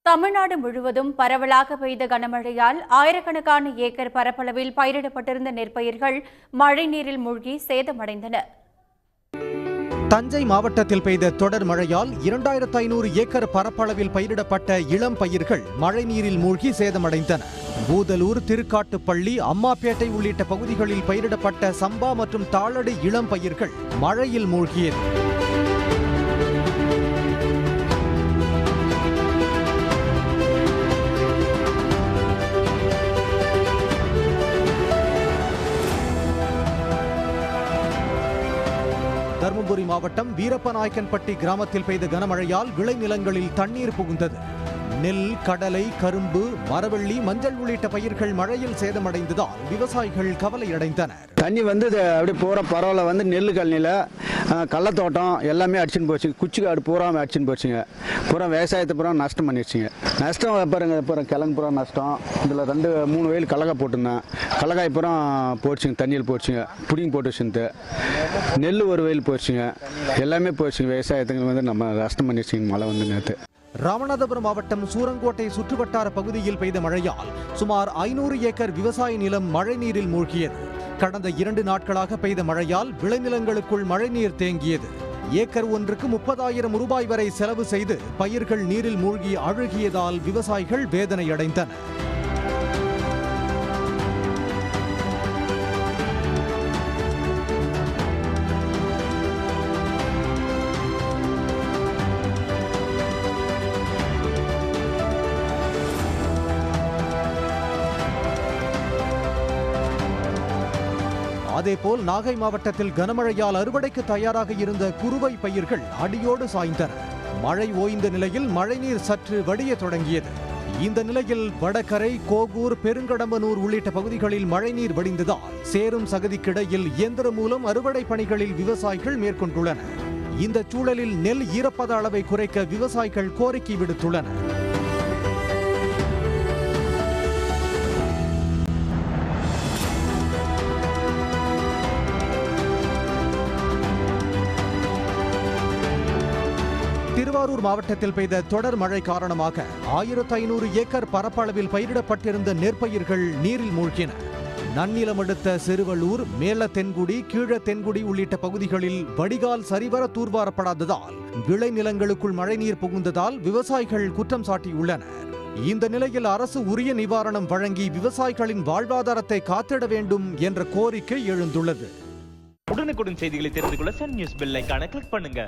தமிழ்நாடு முழுவதும் பரவலாக பெய்த கனமழையால் ஆயிரக்கணக்கான ஏக்கர் பரப்பளவில் பயிரிடப்பட்டிருந்த நெற்பயிர்கள் மழைநீரில் மூழ்கி சேதமடைந்தன. தஞ்சை மாவட்டத்தில் பெய்த தொடர் மழையால் 2500 ஏக்கர் பரப்பளவில் பயிரிடப்பட்ட இளம் பயிர்கள் மழைநீரில் மூழ்கி சேதமடைந்தன. பூதலூர், திருக்காட்டுப்பள்ளி, அம்மாப்பேட்டை உள்ளிட்ட பகுதிகளில் பயிரிடப்பட்ட சம்பா மற்றும் தாளடி இளம் பயிர்கள் மழையில் மூழ்கியது. தருமபுரி மாவட்டம் வீரப்பநாயக்கன்பட்டி கிராமத்தில் பெய்த கனமழையால் விளைநிலங்களில் தண்ணீர் புகுந்தது. நெல், கடலை, கரும்பு, மரவள்ளி, மஞ்சள் உள்ளிட்ட பயிர்கள் மழையில் சேதமடைந்ததால் விவசாயிகள் கவலையடைந்தனர். தண்ணி அப்படியே போகிற பரவாயில்ல நெல் கழனியில் கள்ளத்தோட்டம் எல்லாமே அடிச்சுன்னு போச்சு. குச்சிக்காடு பூரா அடிச்சுன்னு போச்சுங்க. பூரா விவசாயத்தை பூரா நஷ்டம் பண்ணிடுச்சுங்க. நஷ்டம் பாருங்க, கிழங்கு பூரா நஷ்டம். இதில் 2-3 வயல் கடலக்காய் போட்டிருந்தேன். கடலக்காய் பூரா போச்சுங்க, தண்ணியில் போச்சுங்க. புடிங்க போட்டு வச்சுருந்து நெல் ஒரு வயல் போச்சுங்க. எல்லாமே போச்சுங்க. விவசாயத்துக்கு நம்ம நஷ்டம் பண்ணிடுச்சுங்க மழை நேற்று. ராமநாதபுரம் மாவட்டம் சூரங்கோட்டை சுற்றுவட்டார பகுதியில் பெய்த மழையால் சுமார் 500 ஏக்கர் விவசாய நிலம் மழைநீரில் மூழ்கியது. கடந்த 2 நாட்களாக பெய்த மழையால் விளைநிலங்களுக்குள் மழைநீர் தேங்கியது. ஏக்கர் ஒன்றுக்கு 30,000 ரூபாய் வரை செலவு செய்து பயிர்கள் நீரில் மூழ்கி அழுகியதால் விவசாயிகள் வேதனையடைந்தனர். அதேபோல் நாகை மாவட்டத்தில் கனமழையால் அறுவடைக்கு தயாராக இருந்த குறுவை பயிர்கள் அடியோடு சாய்ந்தன. மழை ஓய்ந்த நிலையில் மழைநீர் சற்று வடிய தொடங்கியது. இந்த நிலையில் வடகரை, கோகூர், பெருங்கடம்பனூர் உள்ளிட்ட பகுதிகளில் மழைநீர் வடிந்ததால் சேரும் சகதிக்கிடையில் இயந்திரம் மூலம் அறுவடை பணிகளில் விவசாயிகள் மேற்கொண்டுள்ளனர். இந்த சூழலில் நெல் ஈரப்பத அளவை குறைக்க விவசாயிகள் கோரிக்கை விடுத்துள்ளனர். திருவாரூர் மாவட்டத்தில் பெய்த தொடர் மழை காரணமாக 1500 ஏக்கர் பரப்பளவில் பயிரிடப்பட்டிருந்த நெற்பயிர்கள் நீரில் மூழ்கின. நன்னிலம் அடுத்த சிறுவள்ளூர், மேல தென்குடி, கீழ தென்குடி உள்ளிட்ட பகுதிகளில் வடிகால் சரிவர தூர்வாரப்படாததால் விளைநிலங்களுக்குள் மழைநீர் புகுந்ததால் விவசாயிகள் குற்றம் சாட்டியுள்ளனர். இந்த நிலையில் அரசு உரிய நிவாரணம் வழங்கி விவசாயிகளின் வாழ்வாதாரத்தை காத்திட வேண்டும் என்ற கோரிக்கை எழுந்துள்ளது. உடனுக்குடன் செய்திகளை தெரிந்து கொள்ள சன் நியூஸ் பெல் ஐகானை கிளிக் பண்ணுங்க.